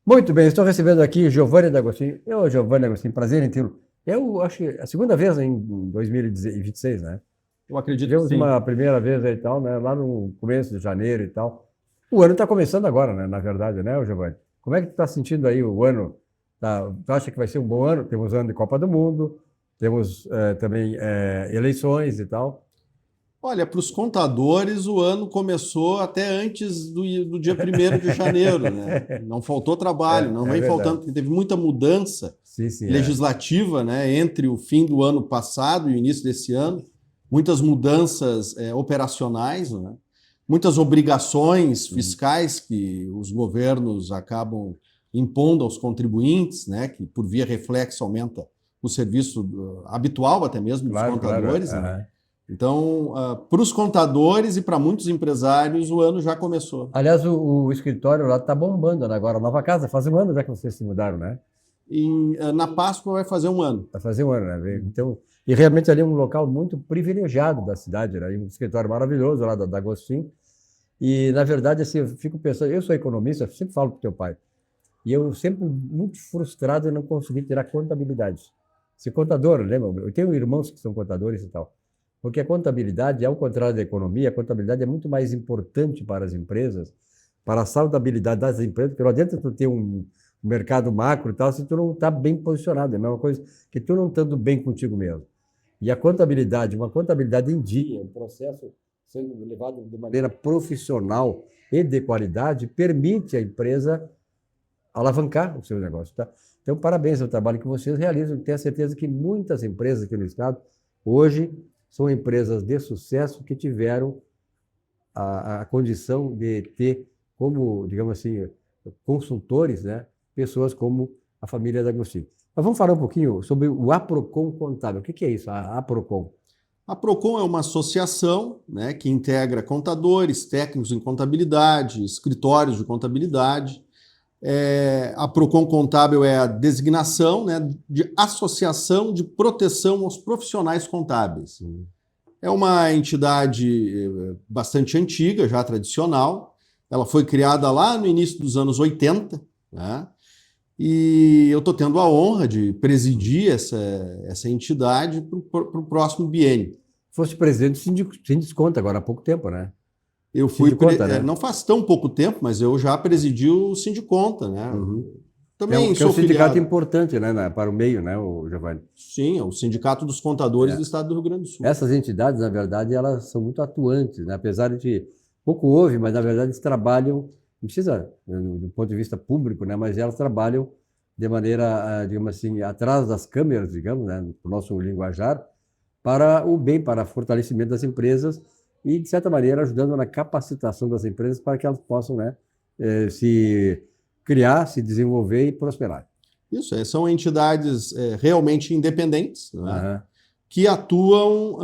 Muito bem, estou recebendo aqui Giovanni D'Agostino. Giovanni D'Agostino, prazer em tê-lo. Eu acho que é a segunda vez em 2026, né? Eu acredito que Tivemos sim. uma primeira vez aí e tal, né? Lá no começo de janeiro e tal. O ano está começando agora, né? Na verdade, né, Giovanni? Como é que tu está sentindo aí o ano? Tu acha que vai ser um bom ano? Temos ano de Copa do Mundo, temos também eleições e tal. Olha, para os contadores, o ano começou até antes do dia 1º de janeiro, né? Não faltou trabalho, não É vem faltando, verdade. porque teve muita mudança Sim, sim, é. legislativa, né, entre o fim do ano passado e o início desse ano, muitas mudanças operacionais, né? Muitas obrigações Uhum. fiscais que os governos acabam impondo aos contribuintes, né, que por via reflexo aumenta o serviço habitual até mesmo dos Claro, claro. contadores, né? Aham. Então, para os contadores e para muitos empresários, o ano já começou. Aliás, o escritório lá está bombando, né? Agora, a nova casa, faz um ano já que vocês se mudaram, né? Na Páscoa vai fazer um ano. Vai fazer um ano, né? Então, e realmente ali é um local muito privilegiado da cidade, né? E um escritório maravilhoso lá da Agostinho. E, na verdade, assim, eu fico pensando, eu sou economista, eu sempre falo para o teu pai, e eu sempre muito frustrado em não conseguir tirar contabilidade. Ser contador, lembra? Eu tenho irmãos que são contadores e tal. Porque a contabilidade, ao contrário da economia, a contabilidade é muito mais importante para as empresas, para a saudabilidade das empresas, porque não adianta tu ter um mercado macro e tal, se tu não está bem posicionado. É a mesma coisa que tu não estando bem contigo mesmo. E a contabilidade, uma contabilidade em dia, um processo sendo levado de maneira profissional e de qualidade, permite à empresa alavancar o seu negócio, tá? Então, parabéns ao trabalho que vocês realizam. Tenho a certeza que muitas empresas aqui no estado hoje são empresas de sucesso que tiveram a condição de ter como, digamos assim, consultores, né, pessoas como a família da Agostinho. Mas vamos falar um pouquinho sobre o Aprocon Contábil. O que é isso, a Aprocon? A Procon é uma associação, né, que integra contadores, técnicos em contabilidade, escritórios de contabilidade. A Procon Contábil é a designação, né, de Associação de Proteção aos Profissionais Contábeis. É uma entidade bastante antiga, já tradicional. Ela foi criada lá no início dos anos 80, né? E eu estou tendo a honra de presidir essa entidade para o próximo biênio. Fosse presidente sem desconto agora há pouco tempo, né? Eu Sem fui, de conta, né? não faz tão pouco tempo, mas eu já presidi o Sindiconta, né? Uhum. Também Que é um sou sindicato filiado, importante, né, para o meio, né, o Giovanni? sim, ao Sindicato dos Contadores É. do Estado do Rio Grande do Sul. Essas entidades, na verdade, elas são muito atuantes, né? Apesar de pouco houve, mas na verdade eles trabalham, não precisa do ponto de vista público, né? Mas elas trabalham de maneira, digamos assim, atrás das câmeras, digamos, né? No nosso linguajar, para o bem, para o fortalecimento das empresas e, de certa maneira, ajudando na capacitação das empresas para que elas possam, né, se criar, se desenvolver e prosperar. Isso, são entidades realmente independentes, né? Aham. Que atuam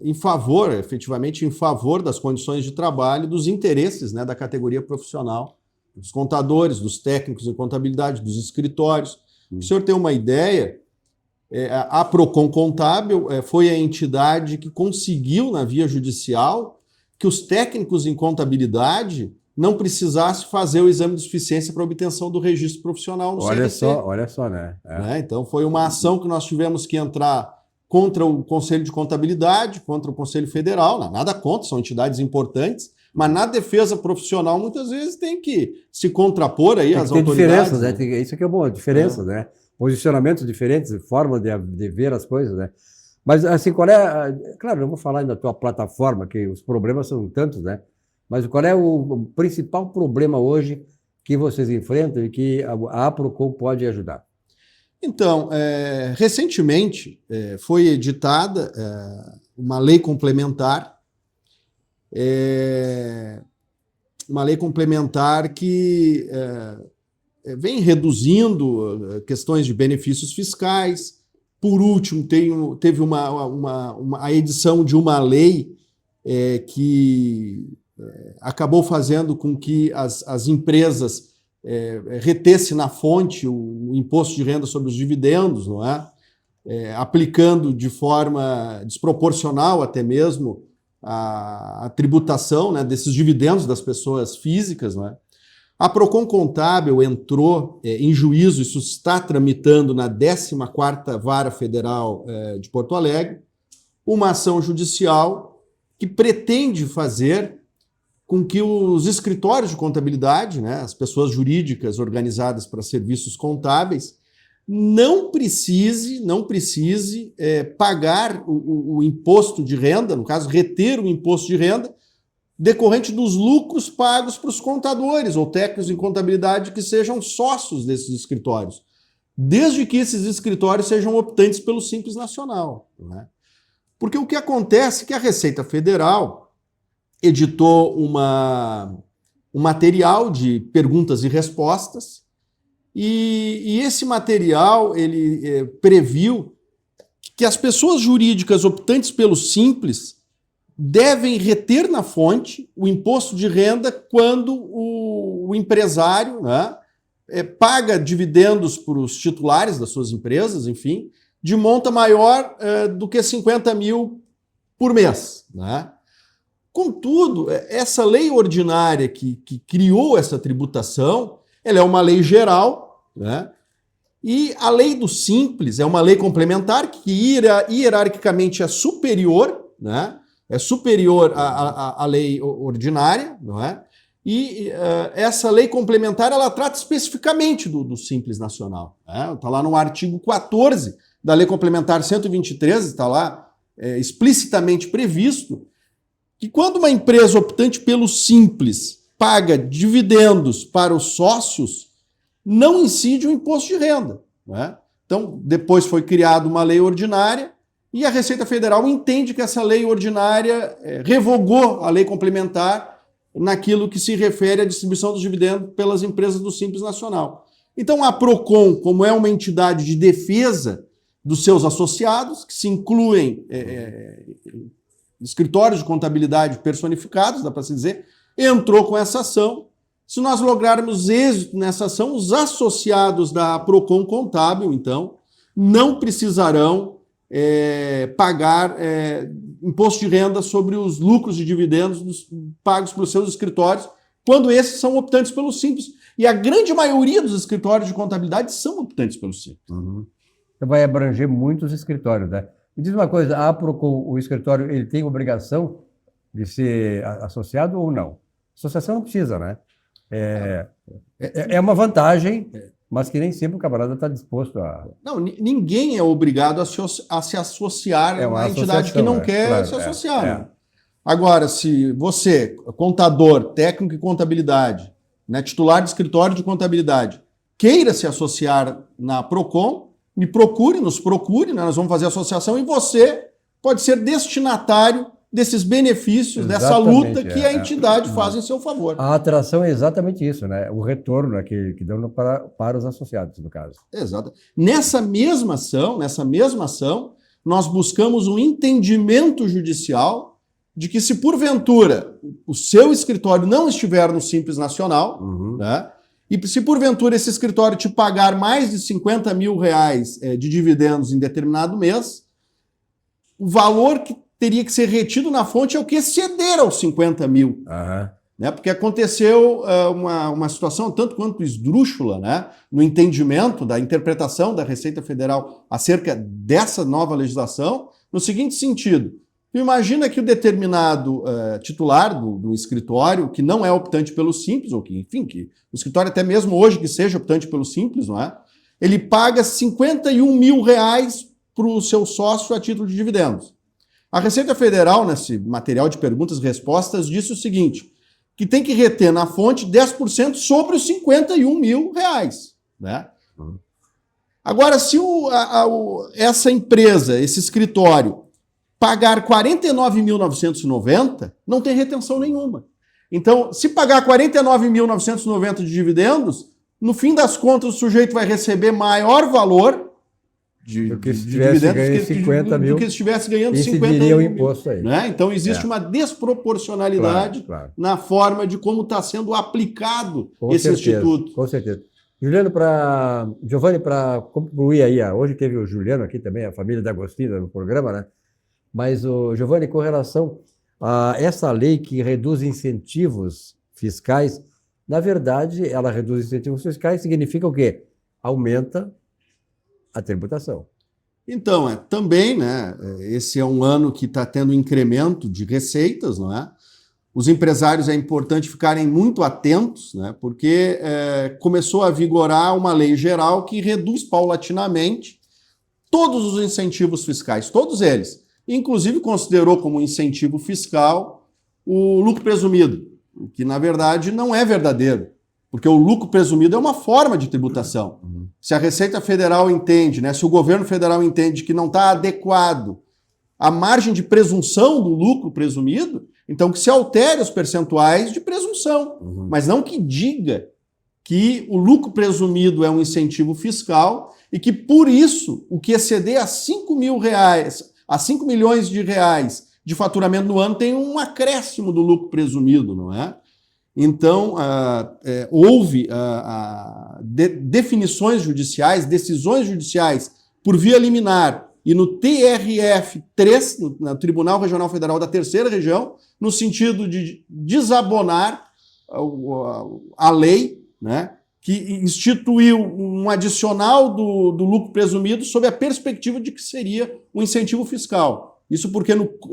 em favor, efetivamente, em favor das condições de trabalho, dos interesses, né, da categoria profissional, dos contadores, dos técnicos em contabilidade, dos escritórios. Para o senhor ter uma ideia, a Procon Contábil foi a entidade que conseguiu, na via judicial, que os técnicos em contabilidade não precisassem fazer o exame de suficiência para obtenção do registro profissional no CRC. Olha só, né? Né? Então, foi uma ação que nós tivemos que entrar contra o Conselho de Contabilidade, contra o Conselho Federal, nada contra, são entidades importantes, mas na defesa profissional, muitas vezes, tem que se contrapor aí Tem que às ter autoridades. diferenças, né? Isso aqui é bom, diferenças, né? Posicionamentos diferentes, forma de ver as coisas, né? Mas, assim, qual é. Claro, eu vou falar da tua plataforma, que os problemas são tantos, né? Mas qual é o principal problema hoje que vocês enfrentam e que a Aprocon pode ajudar? Então, recentemente foi editada uma lei complementar, uma lei complementar que vem reduzindo questões de benefícios fiscais. Por último, teve a edição de uma lei que acabou fazendo com que as empresas retesse na fonte o imposto de renda sobre os dividendos, não é? Aplicando de forma desproporcional até mesmo a tributação, né, desses dividendos das pessoas físicas, não é? A Procon Contábil entrou em juízo, isso está tramitando na 14ª Vara Federal de Porto Alegre, uma ação judicial que pretende fazer com que os escritórios de contabilidade, né, as pessoas jurídicas organizadas para serviços contábeis, não precise pagar o imposto de renda, no caso, reter o imposto de renda, decorrente dos lucros pagos para os contadores ou técnicos em contabilidade que sejam sócios desses escritórios, desde que esses escritórios sejam optantes pelo Simples Nacional. Né? Porque o que acontece é que a Receita Federal editou um material de perguntas e respostas, e esse material ele previu que as pessoas jurídicas optantes pelo Simples devem reter na fonte o imposto de renda quando o empresário, né, paga dividendos para os titulares das suas empresas, enfim, de monta maior do que 50 mil por mês. Né? Contudo, essa lei ordinária que criou essa tributação, ela é uma lei geral, né? E a lei do Simples é uma lei complementar que hierarquicamente é superior, né? É superior à lei ordinária, não é? E essa lei complementar, ela trata especificamente do Simples Nacional. Está lá no artigo 14 da Lei Complementar 123, está lá explicitamente previsto que quando uma empresa optante pelo Simples paga dividendos para os sócios, não incide o imposto de renda. Não é? Então, depois foi criada uma lei ordinária, e a Receita Federal entende que essa lei ordinária revogou a lei complementar naquilo que se refere à distribuição dos dividendos pelas empresas do Simples Nacional. Então, a Procon, como é uma entidade de defesa dos seus associados, que se incluem escritórios de contabilidade personificados, dá para se dizer, entrou com essa ação. Se nós lograrmos êxito nessa ação, os associados da Procon Contábil, então, não precisarão pagar imposto de renda sobre os lucros de dividendos pagos pelos seus escritórios, quando esses são optantes pelo Simples. E a grande maioria dos escritórios de contabilidade são optantes pelo Simples. Uhum. Então vai abranger muitos escritórios, né? Me diz uma coisa, a Procon, o escritório, ele tem obrigação de ser associado ou não? Associação não precisa, né? É uma vantagem, mas que nem sempre o camarada está disposto a... Não, ninguém é obrigado a se associar a uma entidade que não quer se associar. Né? Agora, se você, contador, técnico em contabilidade, né, titular de escritório de contabilidade, queira se associar na Procon, nos procure, né, nós vamos fazer associação e você pode ser destinatário desses benefícios, dessa luta que a entidade faz em seu favor. A atração é exatamente isso, né? O retorno, né, que dão para os associados, no caso. Exato. Nessa mesma ação, nós buscamos um entendimento judicial de que se porventura o seu escritório não estiver no Simples Nacional, né, e se porventura esse escritório te pagar mais de 50 mil reais de dividendos em determinado mês, o valor que teria que ser retido na fonte é o que exceder aos 50 mil. Né? Porque aconteceu uma situação tanto quanto esdrúxula, né? No entendimento da interpretação da Receita Federal acerca dessa nova legislação, no seguinte sentido: imagina que o determinado titular do escritório, que não é optante pelo Simples, ou que, enfim, que o escritório até mesmo hoje que seja optante pelo Simples, não é? Ele paga 51 mil reais para o seu sócio a título de dividendos. A Receita Federal, nesse material de perguntas e respostas, disse o seguinte, que tem que reter na fonte 10% sobre os 51 mil reais. Né? Agora, se essa empresa, esse escritório, pagar 49.990, não tem retenção nenhuma. Então, se pagar 49.990 de dividendos, no fim das contas o sujeito vai receber maior valor do que se estivesse ganhando 50 mil. Do que se estivesse ganhando 50 mil. O imposto aí. Né? Então, existe uma desproporcionalidade na forma de como está sendo aplicado esse instituto. Com certeza. Giovanni, para concluir aí, hoje teve o Juliano aqui também, a família da Agostina no programa, né? Mas, Giovanni, com relação a essa lei que reduz incentivos fiscais, Na verdade, ela reduz incentivos fiscais, significa o quê? Aumenta a tributação. Então, também, né, esse é um ano que está tendo incremento de receitas, não é? Os empresários é importante ficarem muito atentos, né, porque começou a vigorar uma lei geral que reduz paulatinamente todos os incentivos fiscais, todos eles. Inclusive considerou como incentivo fiscal o lucro presumido, o que na verdade não é verdadeiro, porque o lucro presumido é uma forma de tributação. Se a Receita Federal entende, né, se o governo federal entende que não está adequado a margem de presunção do lucro presumido, então que se altere os percentuais de presunção, mas não que diga que o lucro presumido é um incentivo fiscal e que, por isso, o que exceder a 5 mil reais, a 5 milhões de reais de faturamento no ano tem um acréscimo do lucro presumido, não é? Então, houve definições judiciais, decisões judiciais por via liminar e no TRF3, no Tribunal Regional Federal da Terceira Região, no sentido de desabonar a lei, né, que instituiu um adicional do lucro presumido sob a perspectiva de que seria um incentivo fiscal. Isso porque,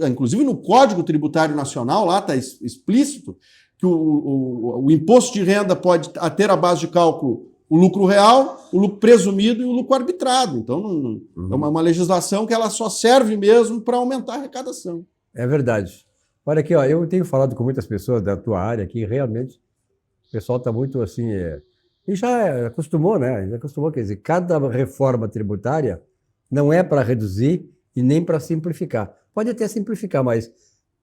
inclusive no Código Tributário Nacional, lá está explícito que o imposto de renda pode ter a base de cálculo o lucro real, o lucro presumido e o lucro arbitrado. Então, é uma legislação que ela só serve mesmo para aumentar a arrecadação. É verdade. Olha aqui, ó, eu tenho falado com muitas pessoas da tua área que realmente o pessoal está muito assim... E já acostumou, né? Já acostumou, quer dizer, cada reforma tributária não é para reduzir e nem para simplificar. Pode até simplificar, mas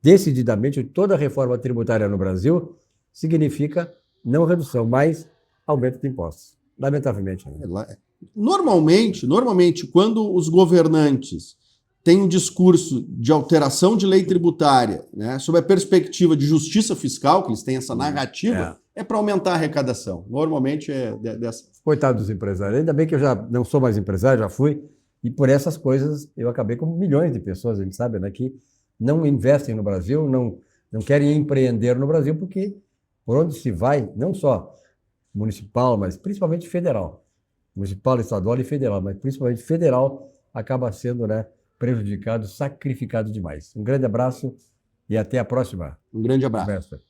decididamente toda reforma tributária no Brasil significa não redução, mas aumento de impostos. Lamentavelmente. Né? Normalmente, quando os governantes têm um discurso de alteração de lei tributária, né, sob a perspectiva de justiça fiscal, que eles têm essa narrativa, é para aumentar a arrecadação. Normalmente é dessa. Coitado dos empresários. Ainda bem que eu já não sou mais empresário, já fui, e por essas coisas eu acabei com milhões de pessoas, a gente sabe, né, que não investem no Brasil, não querem empreender no Brasil, porque por onde se vai, não só municipal, mas principalmente federal. Municipal, estadual e federal, mas principalmente federal acaba sendo, né, prejudicado, sacrificado demais. Um grande abraço e até a próxima. Um grande abraço. Conversa.